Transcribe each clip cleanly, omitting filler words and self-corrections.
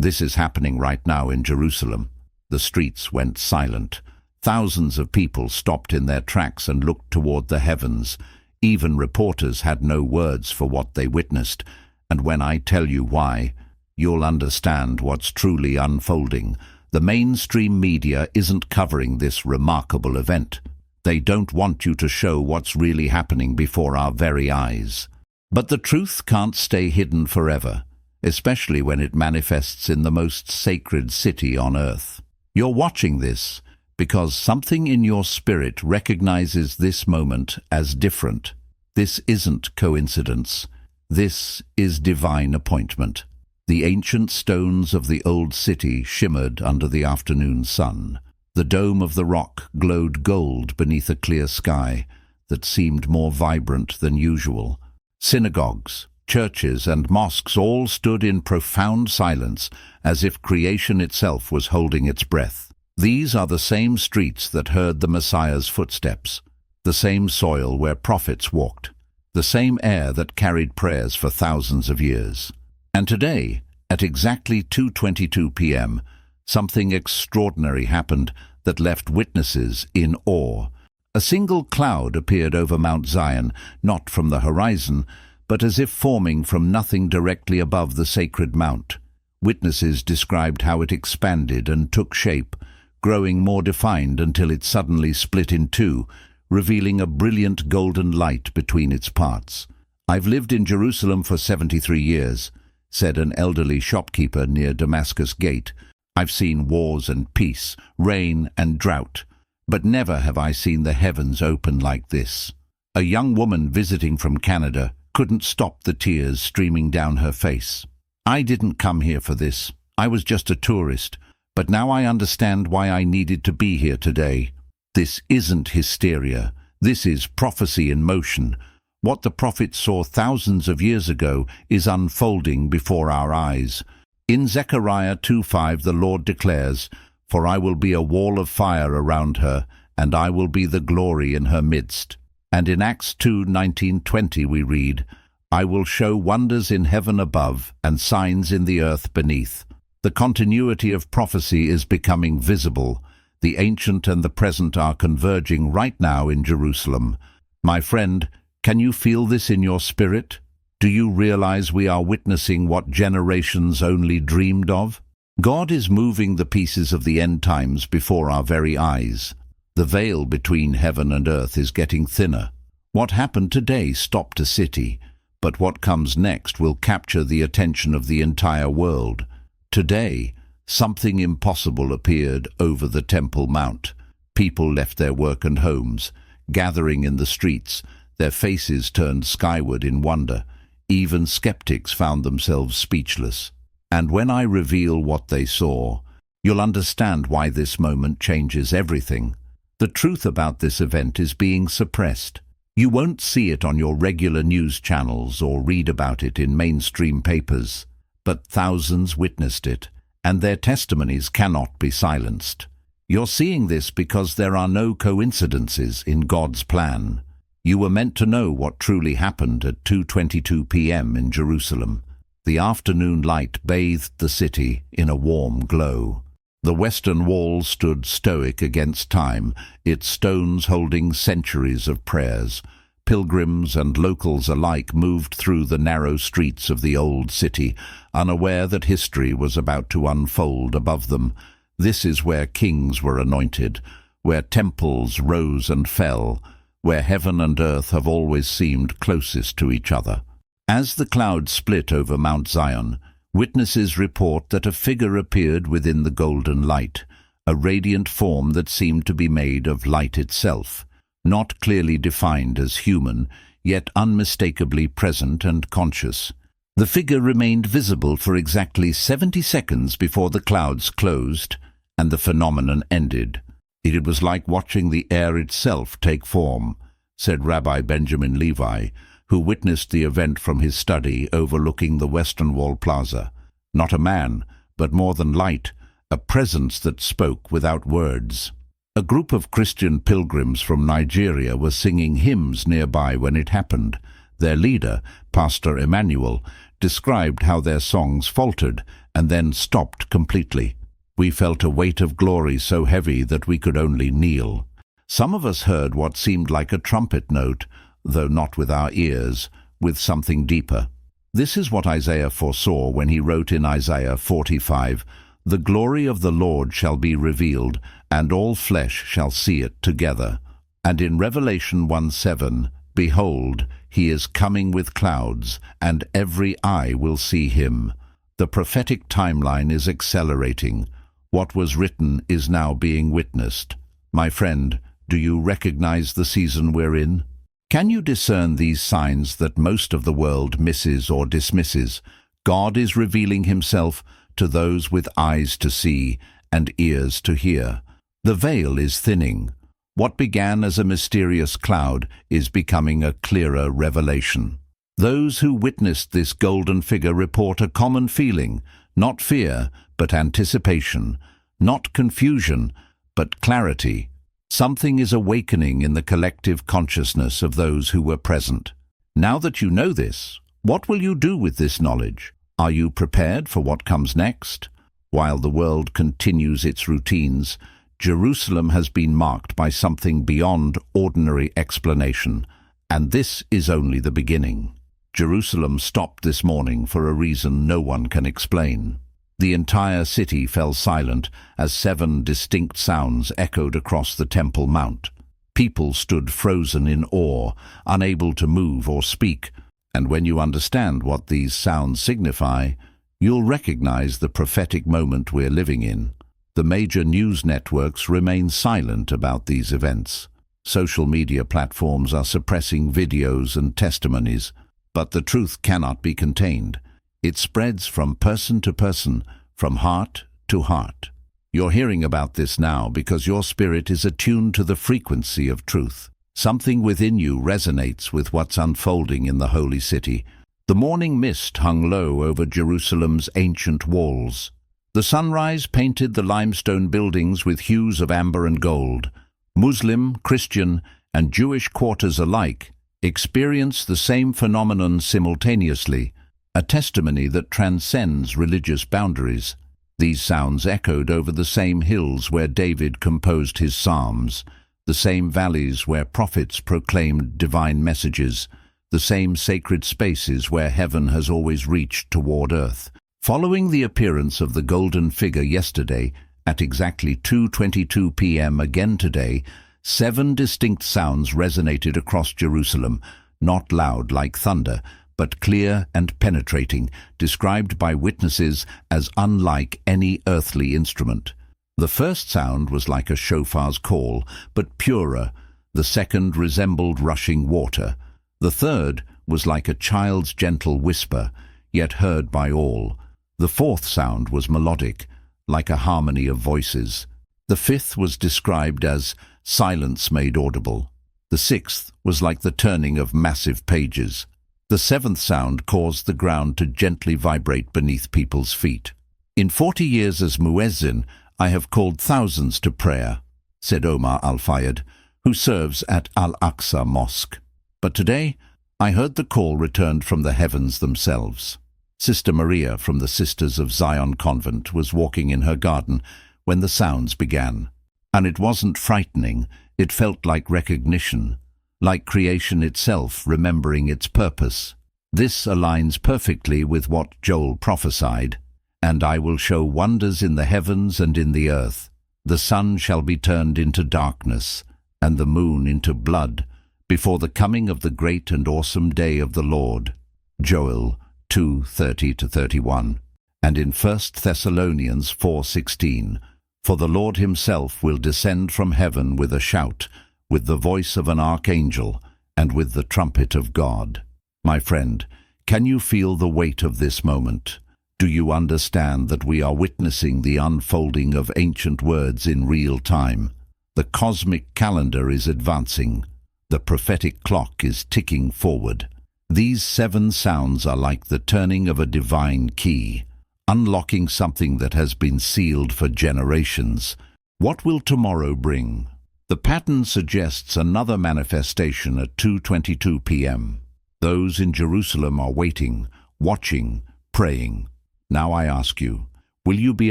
This is happening right now in Jerusalem. The streets went silent. Thousands of people stopped in their tracks and looked toward the heavens. Even reporters had no words for what they witnessed. And when I tell you why, you'll understand what's truly unfolding. The mainstream media isn't covering this remarkable event. They don't want you to show what's really happening before our very eyes. But the truth can't stay hidden forever, especially when it manifests in the most sacred city on earth. You're watching this because something in your spirit recognizes this moment as different. This isn't coincidence. This is divine appointment. The ancient stones of the old city shimmered under the afternoon sun. The dome of the rock glowed gold beneath a clear sky that seemed more vibrant than usual. Synagogues, churches, and mosques all stood in profound silence, as if creation itself was holding its breath. These are the same streets that heard the Messiah's footsteps, the same soil where prophets walked, the same air that carried prayers for thousands of years. And today, at exactly 2:22 p.m., something extraordinary happened that left witnesses in awe. A single cloud appeared over Mount Zion, not from the horizon, but as if forming from nothing directly above the sacred mount. Witnesses described how it expanded and took shape, growing more defined until it suddenly split in two, revealing a brilliant golden light between its parts. "I've lived in Jerusalem for 73 years, said an elderly shopkeeper near Damascus Gate. "I've seen wars and peace, rain and drought, but never have I seen the heavens open like this." A young woman visiting from Canada couldn't stop the tears streaming down her face. "I didn't come here for this. I was just a tourist, but now I understand why I needed to be here today. This isn't hysteria. This is prophecy in motion. What the prophet saw thousands of years ago is unfolding before our eyes. In Zechariah 2:5 the Lord declares, 'For I will be a wall of fire around her, and I will be the glory in her midst.' And in Acts 2:19-20 we read, 'I will show wonders in heaven above and signs in the earth beneath.' The continuity of prophecy is becoming visible. The ancient and the present are converging right now in Jerusalem. My friend, can you feel this in your spirit? Do you realize we are witnessing what generations only dreamed of? God is moving the pieces of the end times before our very eyes. The veil between heaven and earth is getting thinner. What happened today stopped a city, but what comes next will capture the attention of the entire world. Today, something impossible appeared over the Temple Mount. People left their work and homes, gathering in the streets, their faces turned skyward in wonder. Even skeptics found themselves speechless. And when I reveal what they saw, you'll understand why this moment changes everything. The truth about this event is being suppressed. You won't see it on your regular news channels or read about it in mainstream papers, but thousands witnessed it, and their testimonies cannot be silenced. You're seeing this because there are no coincidences in God's plan. You were meant to know what truly happened at 2:22 p.m. in Jerusalem. The afternoon light bathed the city in a warm glow. The western wall stood stoic against time, its stones holding centuries of prayers. Pilgrims and locals alike moved through the narrow streets of the old city, unaware that history was about to unfold above them. This is where kings were anointed, where temples rose and fell, where heaven and earth have always seemed closest to each other. As the cloud split over Mount Zion, witnesses report that a figure appeared within the golden light, a radiant form that seemed to be made of light itself, not clearly defined as human, yet unmistakably present and conscious. The figure remained visible for exactly 70 seconds before the clouds closed and the phenomenon ended. "It was like watching the air itself take form," said Rabbi Benjamin Levi, who witnessed the event from his study overlooking the Western Wall Plaza. "Not a man, but more than light, a presence that spoke without words." A group of Christian pilgrims from Nigeria were singing hymns nearby when it happened. Their leader, Pastor Emmanuel, described how their songs faltered and then stopped completely. We felt a weight of glory so heavy that we could only kneel. Some of us heard what seemed like a trumpet note, though not with our ears, with something deeper. This is what Isaiah foresaw when he wrote in Isaiah 45, "The glory of the Lord shall be revealed, and all flesh shall see it together." And in Revelation 1:7, "Behold, he is coming with clouds, and every eye will see him." The prophetic timeline is accelerating. What was written is now being witnessed. My friend, do you recognize the season we're in? Can you discern these signs that most of the world misses or dismisses? God is revealing himself to those with eyes to see and ears to hear. The veil is thinning. What began as a mysterious cloud is becoming a clearer revelation. Those who witnessed this golden figure report a common feeling, not fear, but anticipation, not confusion, but clarity. Something is awakening in the collective consciousness of those who were present. Now that you know this, what will you do with this knowledge? Are you prepared for what comes next? While the world continues its routines, Jerusalem has been marked by something beyond ordinary explanation, and this is only the beginning. Jerusalem stopped this morning for a reason no one can explain. The entire city fell silent as 7 distinct sounds echoed across the Temple Mount. People stood frozen in awe, unable to move or speak, and when you understand what these sounds signify, you'll recognize the prophetic moment we're living in. The major news networks remain silent about these events. Social media platforms are suppressing videos and testimonies, but the truth cannot be contained. It spreads from person to person, from heart to heart. You're hearing about this now because your spirit is attuned to the frequency of truth. Something within you resonates with what's unfolding in the holy city. The morning mist hung low over Jerusalem's ancient walls. The sunrise painted the limestone buildings with hues of amber and gold. Muslim, Christian, and Jewish quarters alike experience the same phenomenon simultaneously, a testimony that transcends religious boundaries. These sounds echoed over the same hills where David composed his psalms, the same valleys where prophets proclaimed divine messages, the same sacred spaces where heaven has always reached toward earth. Following the appearance of the golden figure yesterday, at exactly 2:22 p.m. again today, 7 distinct sounds resonated across Jerusalem, not loud like thunder, but clear and penetrating, described by witnesses as unlike any earthly instrument. The first sound was like a shofar's call, but purer. The second resembled rushing water. The third was like a child's gentle whisper, yet heard by all. The fourth sound was melodic, like a harmony of voices. The fifth was described as silence made audible. The sixth was like the turning of massive pages. The seventh sound caused the ground to gently vibrate beneath people's feet. "In 40 years as muezzin, I have called thousands to prayer," said Omar al-Fayed, who serves at Al-Aqsa Mosque. "But today, I heard the call returned from the heavens themselves." Sister Maria from the Sisters of Zion Convent was walking in her garden when the sounds began. And it wasn't frightening, it felt like recognition, like creation itself remembering its purpose. This aligns perfectly with what Joel prophesied. "And I will show wonders in the heavens and in the earth. The sun shall be turned into darkness, and the moon into blood, before the coming of the great and awesome day of the Lord." Joel 2:30-31. And in 1 Thessalonians 4:16, "For the Lord himself will descend from heaven with a shout, with the voice of an archangel, and with the trumpet of God." My friend, can you feel the weight of this moment? Do you understand that we are witnessing the unfolding of ancient words in real time? The cosmic calendar is advancing. The prophetic clock is ticking forward. These 7 sounds are like the turning of a divine key, unlocking something that has been sealed for generations. What will tomorrow bring? The pattern suggests another manifestation at 2:22 p.m. Those in Jerusalem are waiting, watching, praying. Now I ask you, will you be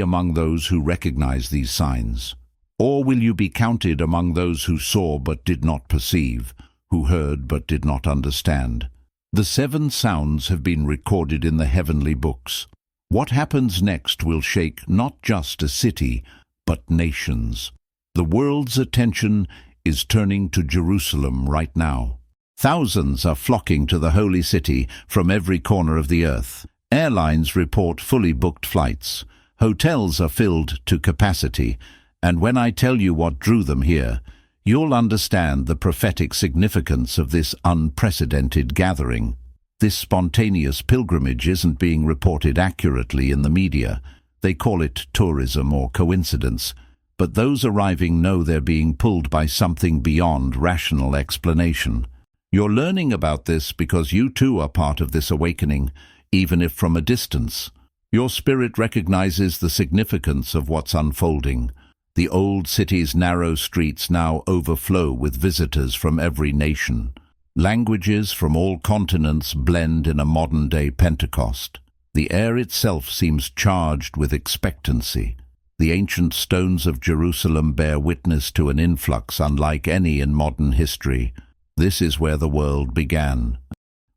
among those who recognize these signs? Or will you be counted among those who saw but did not perceive, who heard but did not understand? The 7 sounds have been recorded in the heavenly books. What happens next will shake not just a city, but nations. The world's attention is turning to Jerusalem right now. Thousands are flocking to the holy city from every corner of the earth. Airlines report fully booked flights. Hotels are filled to capacity. And when I tell you what drew them here, you'll understand the prophetic significance of this unprecedented gathering. This spontaneous pilgrimage isn't being reported accurately in the media. They call it tourism or coincidence. But those arriving know they're being pulled by something beyond rational explanation. You're learning about this because you too are part of this awakening, even if from a distance. Your spirit recognizes the significance of what's unfolding. The old city's narrow streets now overflow with visitors from every nation. Languages from all continents blend in a modern-day Pentecost. The air itself seems charged with expectancy. The ancient stones of Jerusalem bear witness to an influx unlike any in modern history. This is where the world began,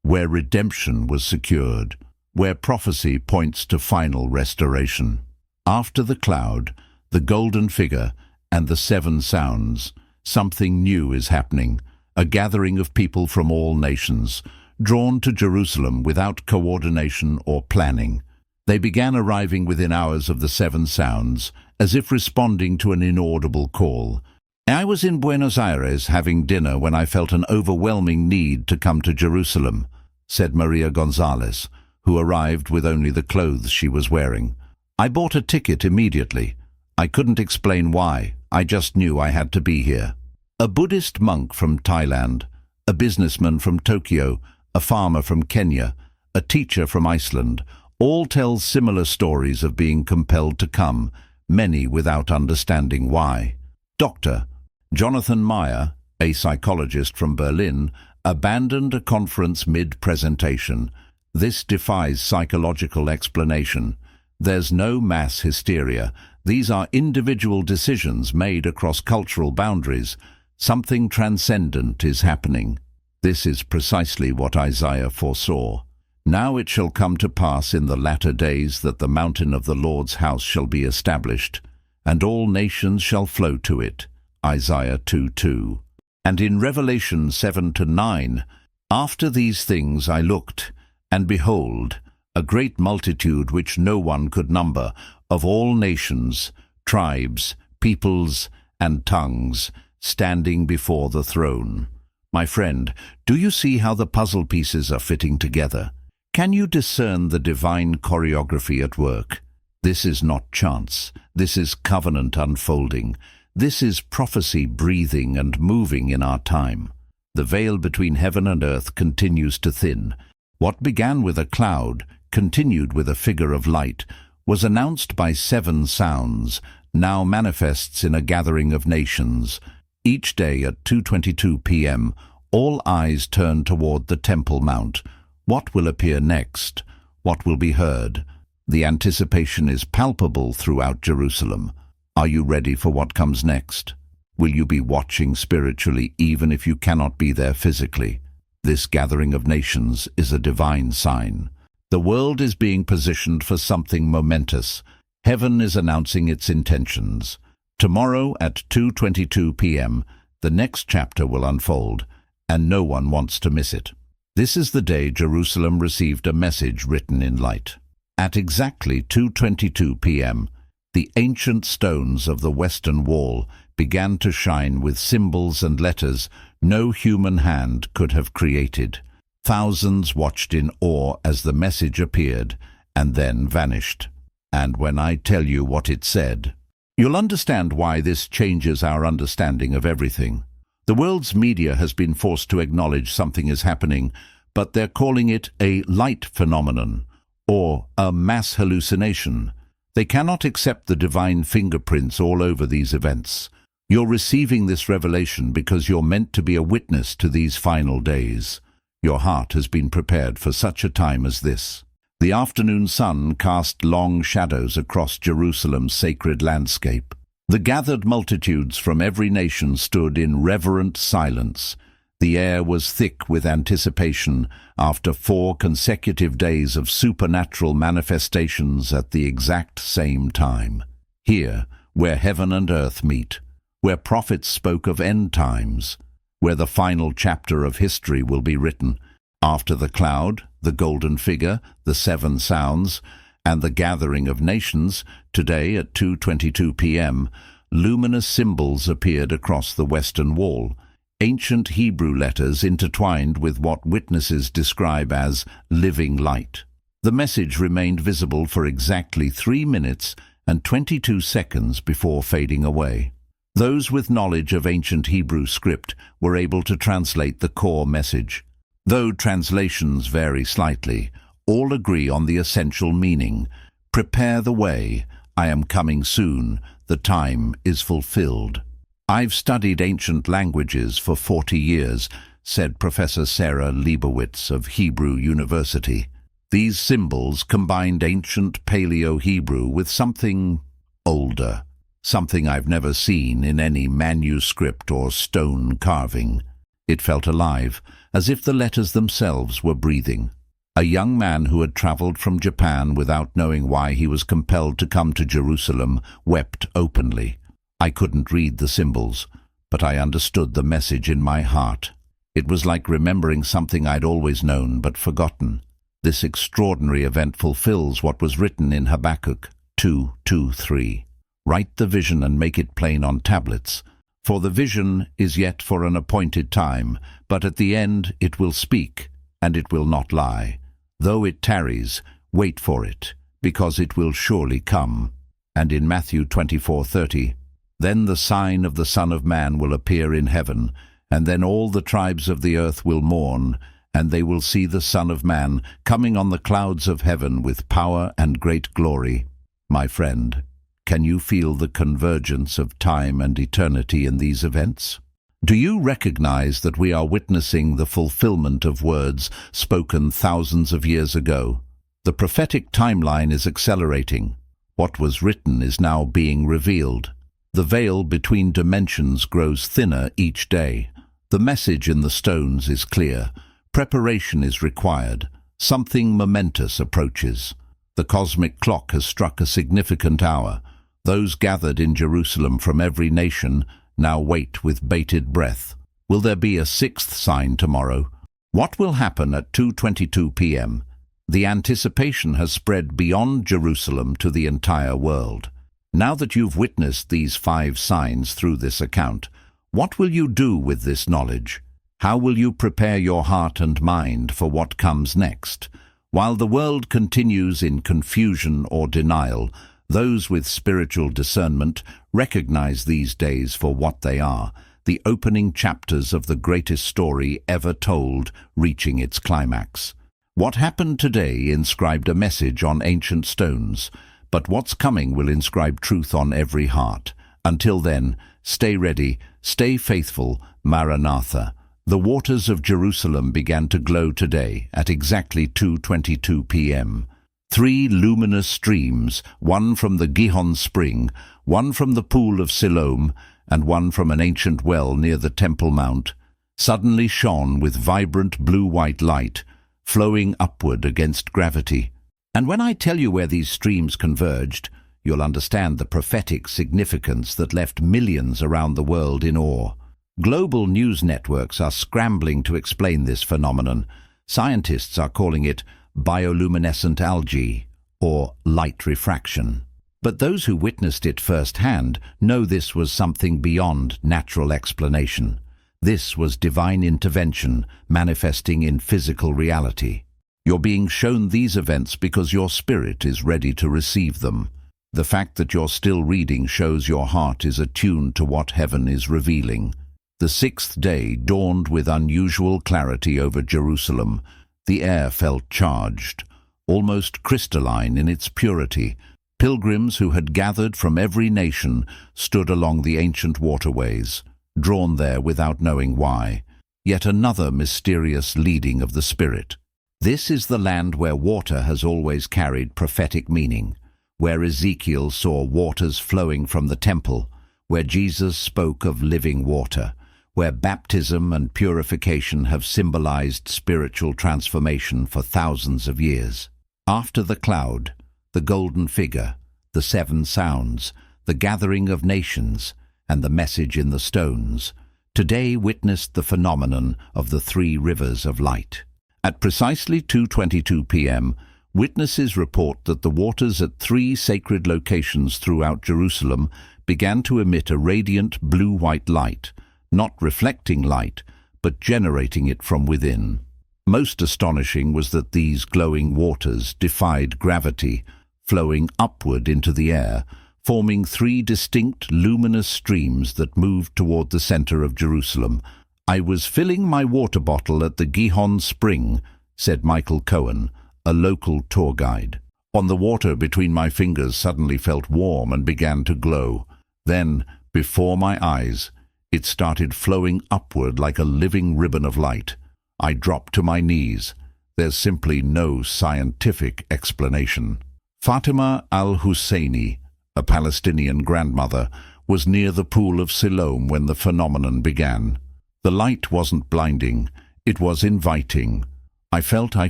where redemption was secured, where prophecy points to final restoration. After the cloud, the golden figure, and the 7 sounds, something new is happening, a gathering of people from all nations, drawn to Jerusalem without coordination or planning. They began arriving within hours of the 7 sounds, as if responding to an inaudible call. I was in Buenos Aires having dinner when I felt an overwhelming need to come to Jerusalem, said Maria Gonzalez, who arrived with only the clothes she was wearing. I bought a ticket immediately. I couldn't explain why, I just knew I had to be here. A Buddhist monk from Thailand, a businessman from Tokyo, a farmer from Kenya, a teacher from Iceland, all tell similar stories of being compelled to come, many without understanding why. Dr. Jonathan Meyer, a psychologist from Berlin, abandoned a conference mid-presentation. This defies psychological explanation. There's no mass hysteria. These are individual decisions made across cultural boundaries. Something transcendent is happening. This is precisely what Isaiah foresaw. Now it shall come to pass in the latter days that the mountain of the Lord's house shall be established, and all nations shall flow to it. Isaiah 2:2. And in Revelation 7-9, after these things I looked, and behold, a great multitude which no one could number, of all nations, tribes, peoples, and tongues, standing before the throne. My friend, do you see how the puzzle pieces are fitting together? Can you discern the divine choreography at work? This is not chance. This is covenant unfolding. This is prophecy breathing and moving in our time. The veil between heaven and earth continues to thin. What began with a cloud, continued with a figure of light, was announced by 7 sounds, now manifests in a gathering of nations. Each day at 2:22 p.m., all eyes turn toward the Temple Mount. What will appear next? What will be heard? The anticipation is palpable throughout Jerusalem. Are you ready for what comes next? Will you be watching spiritually even if you cannot be there physically? This gathering of nations is a divine sign. The world is being positioned for something momentous. Heaven is announcing its intentions. Tomorrow at 2:22 p.m., the next chapter will unfold, and no one wants to miss it. This is the day Jerusalem received a message written in light. At exactly 2:22 p.m., the ancient stones of the Western Wall began to shine with symbols and letters no human hand could have created. Thousands watched in awe as the message appeared and then vanished. And when I tell you what it said, you'll understand why this changes our understanding of everything. The world's media has been forced to acknowledge something is happening, but they're calling it a light phenomenon or a mass hallucination. They cannot accept the divine fingerprints all over these events. You're receiving this revelation because you're meant to be a witness to these final days. Your heart has been prepared for such a time as this. The afternoon sun cast long shadows across Jerusalem's sacred landscape. The gathered multitudes from every nation stood in reverent silence. The air was thick with anticipation after 4 consecutive days of supernatural manifestations at the exact same time. Here, where heaven and earth meet, where prophets spoke of end times, where the final chapter of history will be written. After the cloud, the golden figure, the 7 sounds, and the gathering of nations, today at 2:22 p.m., luminous symbols appeared across the western wall, ancient Hebrew letters intertwined with what witnesses describe as living light. The message remained visible for exactly 3 minutes and 22 seconds before fading away. Those with knowledge of ancient Hebrew script were able to translate the core message. Though translations vary slightly, all agree on the essential meaning. Prepare the way, I am coming soon, the time is fulfilled. I've studied ancient languages for 40 years, said Professor Sarah Leibowitz of Hebrew University. These symbols combined ancient Paleo-Hebrew with something older, something I've never seen in any manuscript or stone carving. It felt alive, as if the letters themselves were breathing. A young man who had traveled from Japan without knowing why he was compelled to come to Jerusalem wept openly. I couldn't read the symbols, but I understood the message in my heart. It was like remembering something I'd always known but forgotten. This extraordinary event fulfills what was written in Habakkuk 2:2-3. Write the vision and make it plain on tablets. For the vision is yet for an appointed time, but at the end it will speak, and it will not lie. Though it tarries, wait for it, because it will surely come. And in Matthew 24:30, then the sign of the Son of Man will appear in heaven, and then all the tribes of the earth will mourn, and they will see the Son of Man coming on the clouds of heaven with power and great glory. My friend, can you feel the convergence of time and eternity in these events? Do you recognize that we are witnessing the fulfillment of words spoken thousands of years ago? The prophetic timeline is accelerating. What was written is now being revealed. The veil between dimensions grows thinner each day. The message in the stones is clear. Preparation is required. Something momentous approaches. The cosmic clock has struck a significant hour. Those gathered in Jerusalem from every nation now wait with bated breath. Will there be a 6th sign tomorrow? What will happen at 2:22 p.m.? The anticipation has spread beyond Jerusalem to the entire world. Now that you've witnessed these 5 signs through this account, what will you do with this knowledge? How will you prepare your heart and mind for what comes next? While the world continues in confusion or denial, those with spiritual discernment recognize these days for what they are, the opening chapters of the greatest story ever told, reaching its climax. What happened today inscribed a message on ancient stones, but what's coming will inscribe truth on every heart. Until then, stay ready, stay faithful, Maranatha. The waters of Jerusalem began to glow today at exactly 2:22 p.m. 3 luminous streams, one from the Gihon spring, one from the pool of Siloam, and one from an ancient well near the Temple Mount, suddenly shone with vibrant blue-white light, flowing upward against gravity. And when I tell you where these streams converged, you'll understand the prophetic significance that left millions around the world in awe. Global news networks are scrambling to explain this phenomenon. Scientists are calling it bioluminescent algae, or light refraction. But those who witnessed it firsthand know this was something beyond natural explanation. This was divine intervention manifesting in physical reality. You're being shown these events because your spirit is ready to receive them. The fact that you're still reading shows your heart is attuned to what heaven is revealing. The 6th day dawned with unusual clarity over Jerusalem. The air felt charged, almost crystalline in its purity. Pilgrims who had gathered from every nation stood along the ancient waterways, drawn there without knowing why. Yet another mysterious leading of the Spirit. This is the land where water has always carried prophetic meaning, where Ezekiel saw waters flowing from the temple, where Jesus spoke of living water, where baptism and purification have symbolized spiritual transformation for thousands of years. After the cloud, the golden figure, the seven sounds, the gathering of nations, and the message in the stones, today witnessed the phenomenon of the three rivers of light. At precisely 2:22 p.m., witnesses report that the waters at three sacred locations throughout Jerusalem began to emit a radiant blue-white light, not reflecting light, but generating it from within. Most astonishing was that these glowing waters defied gravity, flowing upward into the air, forming three distinct luminous streams that moved toward the center of Jerusalem. "I was filling my water bottle at the Gihon Spring," said Michael Cohen, a local tour guide. "On the water between my fingers suddenly felt warm and began to glow. Then, before my eyes, it started flowing upward like a living ribbon of light. I dropped to my knees. There's simply no scientific explanation." Fatima al-Husseini, a Palestinian grandmother, was near the pool of Siloam when the phenomenon began. "The light wasn't blinding, it was inviting. I felt I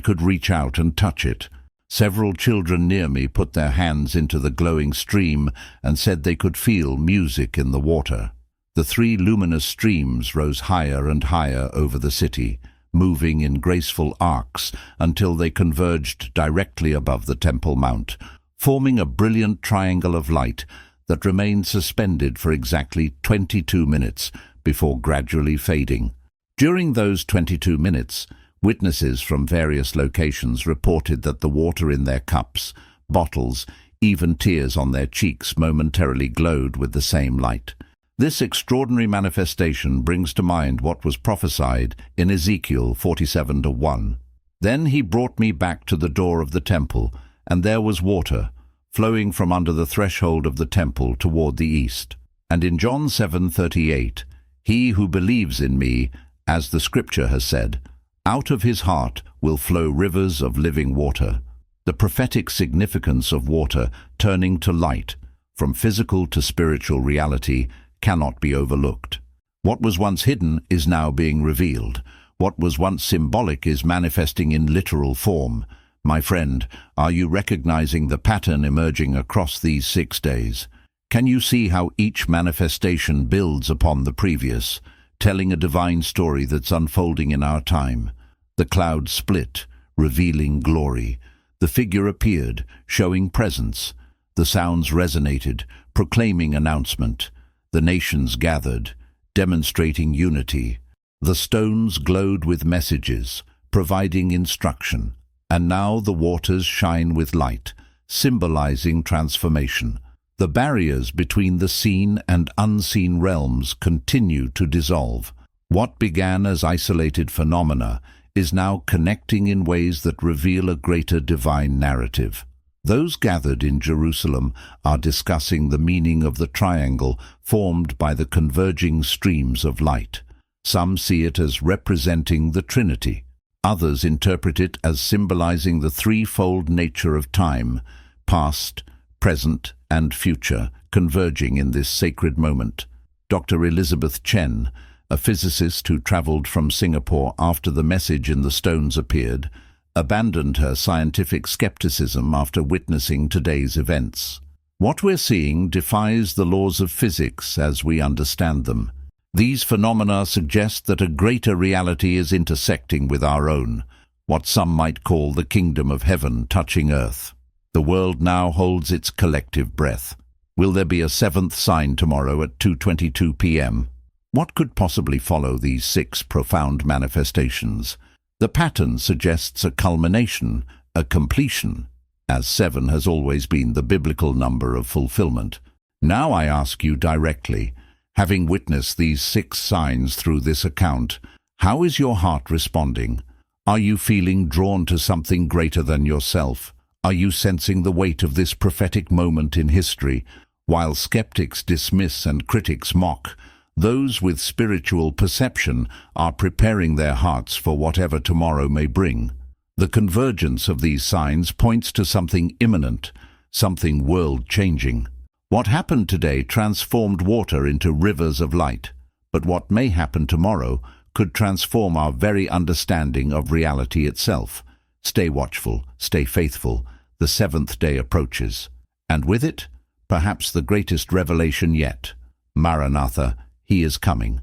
could reach out and touch it. Several children near me put their hands into the glowing stream and said they could feel music in the water." The three luminous streams rose higher and higher over the city, moving in graceful arcs until they converged directly above the Temple Mount, forming a brilliant triangle of light that remained suspended for exactly 22 minutes before gradually fading. During those 22 minutes, witnesses from various locations reported that the water in their cups, bottles, even tears on their cheeks momentarily glowed with the same light. This extraordinary manifestation brings to mind what was prophesied in Ezekiel 47:1. "Then he brought me back to the door of the temple, and there was water, flowing from under the threshold of the temple toward the east." And in John 7:38, "He who believes in me, as the scripture has said, out of his heart will flow rivers of living water." The prophetic significance of water turning to light, from physical to spiritual reality, cannot be overlooked. What was once hidden is now being revealed. What was once symbolic is manifesting in literal form. My friend, are you recognizing the pattern emerging across these 6 days? Can you see how each manifestation builds upon the previous, telling a divine story that's unfolding in our time? The cloud split, revealing glory. The figure appeared, showing presence. The sounds resonated, proclaiming announcement. The nations gathered, demonstrating unity. The stones glowed with messages, providing instruction. And now the waters shine with light, symbolizing transformation. The barriers between the seen and unseen realms continue to dissolve. What began as isolated phenomena is now connecting in ways that reveal a greater divine narrative. Those gathered in Jerusalem are discussing the meaning of the triangle formed by the converging streams of light. Some see it as representing the Trinity. Others interpret it as symbolizing the threefold nature of time, past, present, and future, converging in this sacred moment. Dr. Elizabeth Chen, a physicist who traveled from Singapore after the message in the stones appeared, abandoned her scientific skepticism after witnessing today's events. What we're seeing defies the laws of physics as we understand them. These phenomena suggest that a greater reality is intersecting with our own, what some might call the kingdom of heaven touching earth. The world now holds its collective breath. Will there be a seventh sign tomorrow at 2:22 p.m.? What could possibly follow these 6 profound manifestations? The pattern suggests a culmination, a completion, as 7 has always been the biblical number of fulfillment. Now I ask you directly, having witnessed these 6 signs through this account, how is your heart responding? Are you feeling drawn to something greater than yourself? Are you sensing the weight of this prophetic moment in history? While skeptics dismiss and critics mock, those with spiritual perception are preparing their hearts for whatever tomorrow may bring. The convergence of these signs points to something imminent, something world-changing. What happened today transformed water into rivers of light, but what may happen tomorrow could transform our very understanding of reality itself. Stay watchful, stay faithful. The seventh day approaches, and with it, perhaps the greatest revelation yet. Maranatha, he is coming.